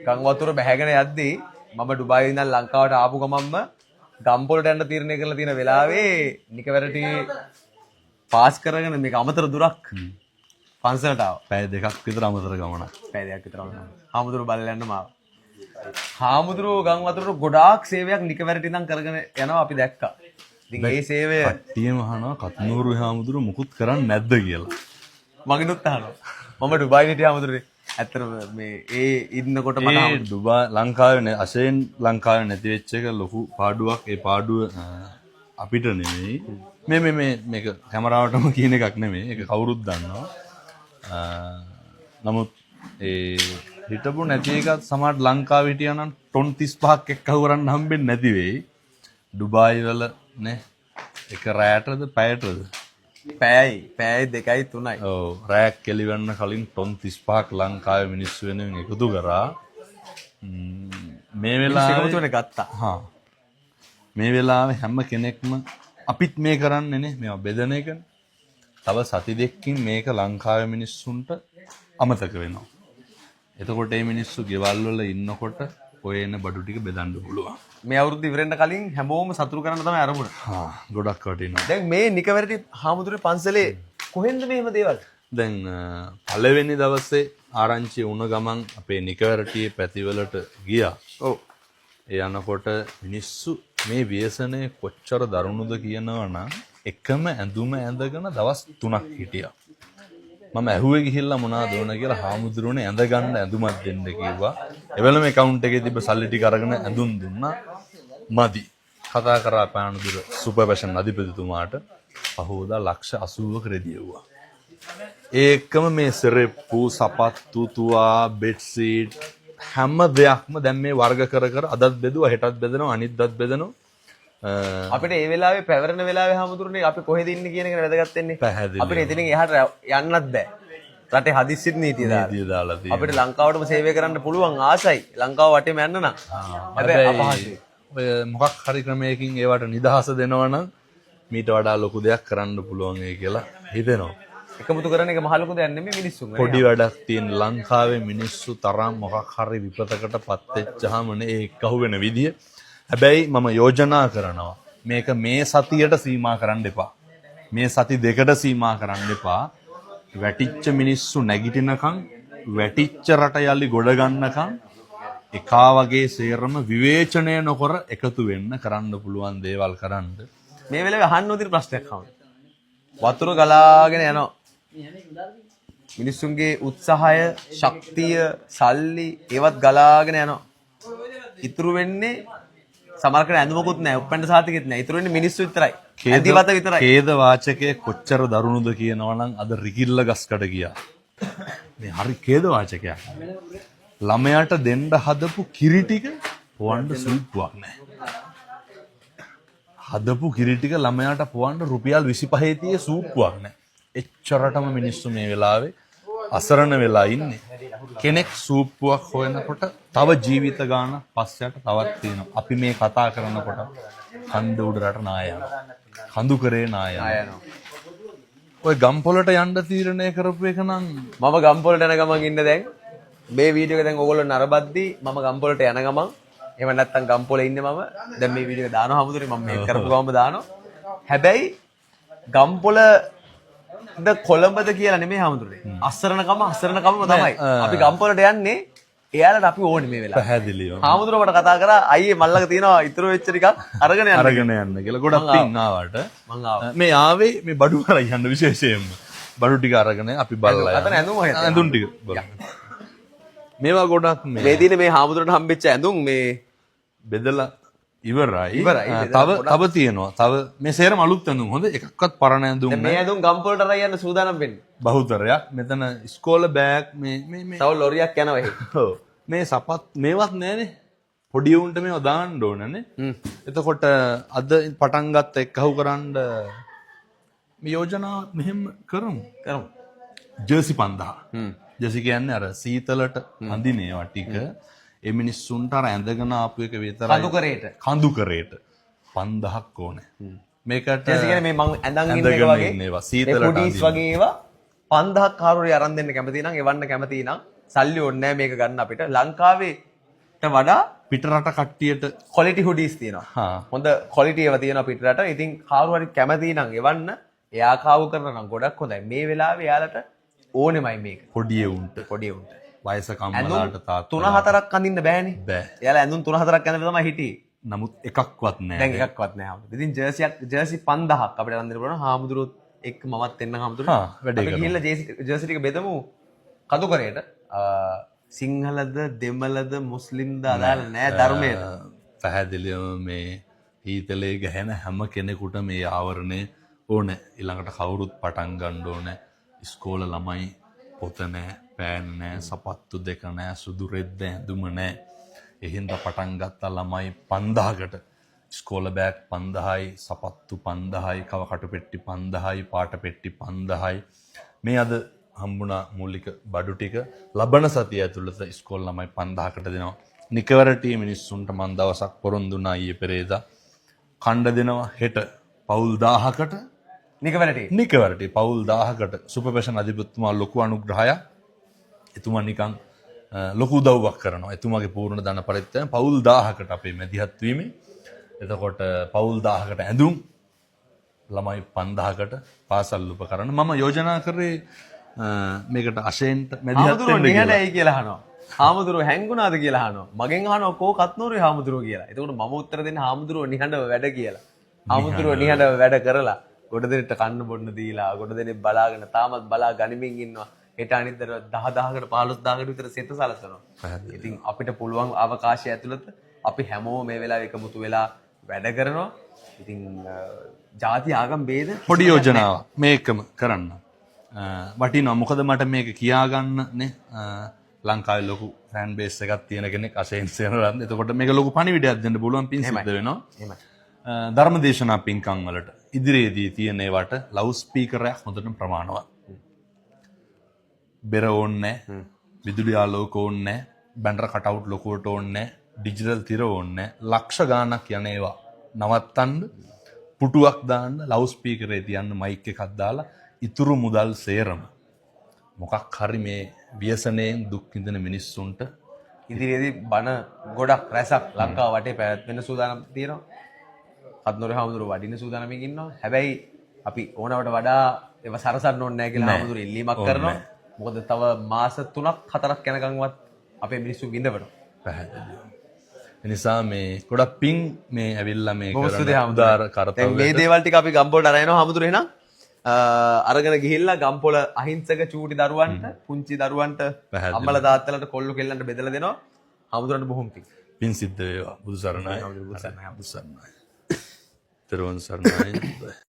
ගම් වතුර බැහැගෙන යද්දී මම ඩුබායි ඉඳන් ලංකාවට ආපු ගමන්ම ගම්පොලට යන්න තීරණය කරලා තියෙන වෙලාවේ නිකවැරටි පාස් කරගෙන මේක අමතර දුරක් පන්සලට ආවා. පැය දෙකක් විතර අමතර ගමනක්. පැය දෙකක් විතර වුණා. හාමුදුරුවෝ බලලා යන්න මාව. හාමුදුරුවෝ ගම් වතුරට ගොඩාක් සේවයක් නිකවැරටි ඉඳන් කරගෙන යනවා අපි දැක්කා. ඉතින් ඒ සේවය කට්ටියම අහනවා කත්නූරු හාමුදුරුවෝ මුකුත් කරන්නේ නැද්ද කියලා. මගෙනුත් අහනවා. මම ඩුබායි හිටිය හාමුදුරුවනේ. ඇත්තටම මේ ඒ ඉන්නකොට මට ඩුබායි ලංකාවේ අශයෙන් ලංකාවේ නැති වෙච්ච එක ලොකු පාඩුවක්. ඒ පාඩුව අපිට නෙමෙයි. මේක කැමරාවටම කියන එකක් නෙමෙයි. ඒක කවුරුත් දන්නවා. නමුත් ඒ හිටපු නැති එකත් සමහර ලංකාවේ හිටියා නම් ටොන් 35ක් එක්කව කරන්න හම්බෙන්නේ නැති වෙයි. ඩුබායි වල නේ එක රැයටද පැයටද? පැයයි 2යි 3යි. ඔව් රැයක් කෙලිවන්න කලින් ටොන් 35ක් ලංකාවේ මිනිස්සු වෙනුවෙන් එකතු කරා. මේ වෙලාවේ ගත්තා. හා මේ වෙලාවේ හැම කෙනෙක්ම අපිත් මේ කරන්නේ නේ මේවා බෙදන එකනේ. තව සති දෙකකින් මේක ලංකාවේ මිනිස්සුන්ට අමතක වෙනවා. එතකොට මේ මිනිස්සු ගෙවල් වල ඉන්නකොට ඔය එන බඩු ටික බෙදන්න පුළුවන්. මේ අවුරුද්ද ඉවරෙන්න කලින් හැමෝම සතුරු කරන්න තමයි අරමුණ. ගොඩක් වටිනවා. දැන් මේ නිකවැරටි හාමුදුරුවෝ පන්සලේ කොහෙන්ද මෙහෙම දේවල්? දැන් පළවෙනි දවසේ ආරංචි වුණ ගමන් අපේ නිකවැරටියේ පැතිවලට ගියා. ඔව්. ඒ යනකොට මිනිස්සු මේ ව්‍යසනය කොච්චර දරුණුද කියනවා නම් එකම ඇඳුම ඇඳගෙන දවස් 3ක් හිටියා. මම ඇහුවේ ගිහිල්ලා මොනවද ඕන කියලා හාමුදුරුවනේ ඇඳ ගන්න ඇඳුමක් දෙන්න කිව්වා. එවලම account එකේ තිබ්බ සල්ලි ටික අරගෙන ඇඳුම් දුන්නා. මදි. කතා කරා පානදුර සුපර් ෆැෂන් අධිපතිතුමාට පහෝදා ලක්ෂ 80ක රෙදියුවා. ඒකම මේ සෙරෙප්පු, සපත්තු, තුවා, බෙඩ් සීට් හැම දෙයක්ම දැන් මේ වර්ග කර කර අදත් බෙදුවා, හෙටත් බෙදනවා, අනිද්දාත් බෙදනවා. අපිට ඒ වෙලාවේ පැවරෙන වෙලාවේ හාමුදුරනේ අපි කොහෙද ඉන්නේ කියන එක වැදගත් වෙන්නේ. අපිට එතනින් එහාට යන්නත් බෑ. රටේ හදිස්සිත් නීතිය දාලා. අපිට ලංකාවටම සේවය කරන්න පුළුවන් ආසයි. ලංකාව වටේම යන්න නම්. හැබැයි අපහසුයි. ඔය මොකක් හරි ක්‍රමයකින් ඒවට නිදහස දෙනවා නම් මීට වඩා ලොකු දෙයක් කරන්න පුළුවන් ඒ කියලා හිතෙනවා. එකමුතු කරන එක මහ ලොකු දෙයක් නෙමෙයි මිනිස්සුන්. පොඩි වැඩක් තියෙන ලංකාවේ මිනිස්සු තරම් මොකක් හරි විපතකටපත් වෙච්චාම නේ ඒක අහුවෙන විදිය. හැබැයි මම යෝජනා කරනවා මේක මේ සතියට සීමා කරන්න එපා. මේ සති දෙකට සීමා කරන්න එපා. වැටිච්ච මිනිස්සු නැගිටිනකන් වැටිච්ච රට යලි ගොඩ ගන්නකන් එකා වගේ සේරම විවේචනය නොකර එකතු වෙන්න කරන්න පුළුවන් දේවල් කරන්න. මේ වෙලාවේ අහන්න උදින ප්‍රශ්නයක් අහන්න. වතුර ගලාගෙන යනවා. මිනිස්සුන්ගේ උත්සාහය, ශක්තිය, සල්ලි ඒවත් ගලාගෙන යනවා. ඉතුරු වෙන්නේ සමහරකට ඇඳුමකුත් නැහැ, උප්පැන්න සාතිකෙත් නැහැ. ඉතුරු වෙන්නේ මිනිස්සු විතරයි. ඇඳිවත විතරයි. ඛේද වාචකයේ කොච්චර දරුණුද කියනවා නම් අද රිකිල්ල ගස්කට ගියා. මේ හරි ඛේද වාචකයක්. ළමයාට දෙන්න හදපු කිරි ටික පොවන්න සූප්පුවක් නැහැ. හදපු කිරි ටික ළමයාට පොවන්න රුපියල් 25 තියේ සූප්පුවක් නැහැ. එච්චරටම මිනිස්සු මේ වෙලාවේ අසරණ වෙලා ඉන්නේ. කෙනෙක් සූප්පුවක් හොයනකොට තව ජීවිත ගාන පස්සට තවත් තියෙනවා. අපි මේ කතා කරනකොට කන්ද උඩරට නාය යනවා. කඳු කරේ නාය යනවා. ඔය ගම්පොලට යන්න තීරණය කරපු එක නම් මම ගම්පොලට යන ගමන් ඉන්න දැන් මේ වීඩියෝ එක දැන් ඕගොල්ලෝ නරඹද්දි මම ගම්පොලට යන ගමන් එහෙම නැත්නම් ගම්පොලේ ඉන්නේ මම දැන් මේ වීඩියෝ එක දානවා හැමෝටම මම මේක කරපු ගමන්ම දානවා. හැබැයි ගම්පොල ද කොළඹද කියලා නෙමෙයි හැමෝටම. අසරණකම තමයි. අපි ගම්පොලට යන්නේ එයාලට අපි ඕනේ මේ වෙලාවට. පැහැදිලිව. හාමුදුරුවෝ කතා කරා අයියේ මල්ලක තියෙනවා ඉතුරු වෙච්ච ටිකක් අරගෙන යන්න කියලා. ගොඩක් පින් ආවට. මං ආවා. මේ ආවේ මේ බඩු කරා යන්න විශේෂයෙන්ම. බඩු ටික අරගෙන අපි බලලා. අතන ඇඳුම් ටික බලන්න. මේවා ගොඩක් මේ දිනේ මේ හාමුදුරුවන්ට හම්බෙච්ච ඇඳුම් මේ බෙදලා ඉවරයි. තව තියෙනවා. තව මේ සේරම අලුත් ඇඳුම්. හොඳ එකක්වත් පරණ ඇඳුම් නෑ. මේ ඇඳුම් ගම්පොලට අරන් යන්න සූදානම් වෙන්නේ. බහුතරයක්. මෙතන ඉස්කෝල බෑග් මේ තව ලොරියක් යනවා එහෙ. ඔව්. මේ සපත් මේවත් නෑනේ. පොඩි උන්ට මේව දාන්න ඕනනේ. එතකොට අද පටන් ගත්ත එක්කහුව කරන්න මේ යෝජනා මෙහෙම කරමු. ජර්සි 5000. ජර්සි කියන්නේ අර සීතලට අඳින ඒවා ටික. ඒ මිනිස්සුන්ට අර ඇඳගෙන ආපු එක විතරයි. කඳු කරේට 5000ක් ඕනේ. මේකට ජර්සි කියන්නේ මේ මං ඇඳන් ඉන්න එක වගේ සීතලට පොඩිස් වගේ ඒවා 5000ක් කාරුරේ අරන් දෙන්න කැමති නම් එවන්න කැමති නම් සල්ලි ඕනේ නැහැ මේක ගන්න අපිට. ලංකාවේ වඩා පිටරට කට්ටියට quality hoodies තියෙනවා. හා හොඳ quality ඒවා තියෙනවා පිටරට. ඉතින් කාරු හරි කැමති නම් එවන්න. එයා කාවු කරනවා නම් ගොඩක් හොඳයි. මේ වෙලාවේ එයාලට ඕනෙමයි මේක. පොඩිය උන්ට පොඩි උන්ට. වයසක අම්මලාට තාත්තා 3-4ක් අඳින්න බෑනේ. බෑ. එයාලා ඇඳුම් 3-4ක් ඇඳලා තමයි හිටියේ. නමුත් එකක්වත් නෑ. දැන් එකක්වත් නැහැ හාමුදුරුවෝ. ඉතින් ජර්සි 5000ක් අපිට අඳින්න පුළුවන් හාමුදුරුවොත් එක්ක මමත් එන්න හාමුදුරුවෝ. හා වැඩේ අපි ගිහිල්ලා ජර්සි ටික බෙදමු කදුකරේට. සිංහලද දෙමළද මුස්ලිම්ද අදාළ නෑ ධර්මයට. පැහැදිලිවම මේ ඊතලේ ගැහෙන හැම කෙනෙකුට මේ ආවරණය ඕන. ඊළඟට කවුරුත් පටන් ගන්න ඕන. ඉස්කෝල ළමයි පොත නෑ, පෑන් නෑ, සපත්තු දෙක නෑ, සුදු රෙද්ද ඇඳුම නෑ. එහෙන්ද පටන් ගත්ත ළමයි 5000කට ඉස්කෝල බෑග් 5000යි, සපත්තු 5000යි, කවකටු පෙට්ටි 5000යි, පාට පෙට්ටි 5000යි. මේ අද හම්බුණා මූලික බඩු ටික ලබන සතිය ඇතුළත ඉස්කෝල ළමයි 5000කට දෙනවා. නිකවරටි මිනිස්සුන්ට මන් දවසක් පොරොන්දු වුණා ඊයේ පෙරේදා. කණ්ඩ දෙනවා හෙට පවුල් 1000කට නිකවරටි පවුල් 1000කට සුපර්පේෂන් අධිපතිතුමා ලොකු අනුග්‍රහයක්. එතුමා නිකන් ලොකු උදව්වක් කරනවා. එතුමාගේ පූර්ණ ධන පරිත්‍යාගයෙන් පවුල් 1000කට අපේ මැදිහත් වීමේ. එතකොට පවුල් 1000කට ඇඳුම් ළමයි 5000කට පාසල් උපකරණ මම යෝජනා කරේ මේකට අශේන්ට මැදිහත් වෙන්න කියලා. නිහඬයි කියලා අහනවා. හාමුදුරුවෝ හැංගුණාද කියලා අහනවා. මගෙන් අහනවා කෝ කත්නෝරුවේ හාමුදුරුවෝ කියලා. එතකොට මම උත්තර දෙන්න හාමුදුරුවෝ නිහඬව වැඩ කියලා. හාමුදුරුවෝ නිහඬව වැඩ කරලා ගොඩ දෙනෙක්ට කන්න බොන්න දීලා ගොඩ දෙනෙක් බලාගෙන තාමත් බලා ගනිමින් ඉන්නවා. හෙට අනිද්දට 10000කට 15000කට විතර සෙත සලසනවා. ඉතින් අපිට පුළුවන් අවකාශය ඇතුළත අපි හැමෝම මේ වෙලාවේ එකමුතු වෙලා වැඩ කරනවා. ඉතින් ಜಾති ආගම් ભેද පොඩි යෝජනාවක් මේකම කරන්න. වටිනවා. මොකද මට මේක කියාගන්න නේ ලංකාවේ ලොකු ෆෑන් බේස් එකක් තියෙන කෙනෙක් අශේන් සේනරත්න. එතකොට මේක ලොකු පණිවිඩයක් දෙන්න පුළුවන් පින් සිද්ධ වෙනවා. එහෙමයි. ධර්මදේශනා පින්කම් වලට ඉදිරියේදී තියෙන ඒවට ලවුඩ් ස්පීකරයක් හොඳටම ප්‍රමාණවත්. බෙර ඕන්නේ නැහැ. විදුලි ආලෝක ඕන්නේ නැහැ. බැනර් කටවුට් ලොකුවට ඕන්නේ නැහැ. ඩිජිටල් තිර ඕන්නේ නැහැ. ලක්ෂ ගාණක් යන ඒවා නවත්තන්න පුටුවක් දාන්න ලවුඩ් ස්පීකරේ තියන්න මයික් එකක් දාලා ඉතුරු මුදල් සේරම මොකක් හරි මේ ව්‍යසනයෙන් දුක් විඳින මිනිස්සුන්ට ඉදිරියේදී බණ ගොඩක් රැසක් ලංකාව වටේ පැවැත්වෙන්න සූදානම් තියෙනවා. කත්නෝරේ හාමුදුරුවෝ වඩින්න සූදානම්ින් ඉන්නවා. හැබැයි අපි ඕනවට වඩා ඒව සරසන්න ඕනේ නැහැ කියලා හාමුදුරුවෝ ඉල්ලීමක් කරනවා. මොකද තව මාස 3-4ක් යනකම්වත් අපේ මිනිස්සු විඳවනවා. පැහැදිලිව. ඒ නිසා මේ ගොඩක් පිං මේ ඇවිල්ලා මේ කරන උදාර කරතව්‍ය. මේ දේවල් ටික අපි ගම්පොලට අරගෙන යනවා හාමුදුරුවෝ එහෙනම් අරගෙන ගිහිල්ලා ගම්පොල අහිංසක චූටි දරුවන්ට පුංචි දරුවන්ට අම්මලා තාත්තලාට කොල්ලු කෙල්ලන්ට බෙදලා දෙනවා. හාමුදුරන්ට බොහොම පිං සිද්ධ වේවා. බුදු සරණයි. බුදු සරණයි. තෙරුවන් සරණයි.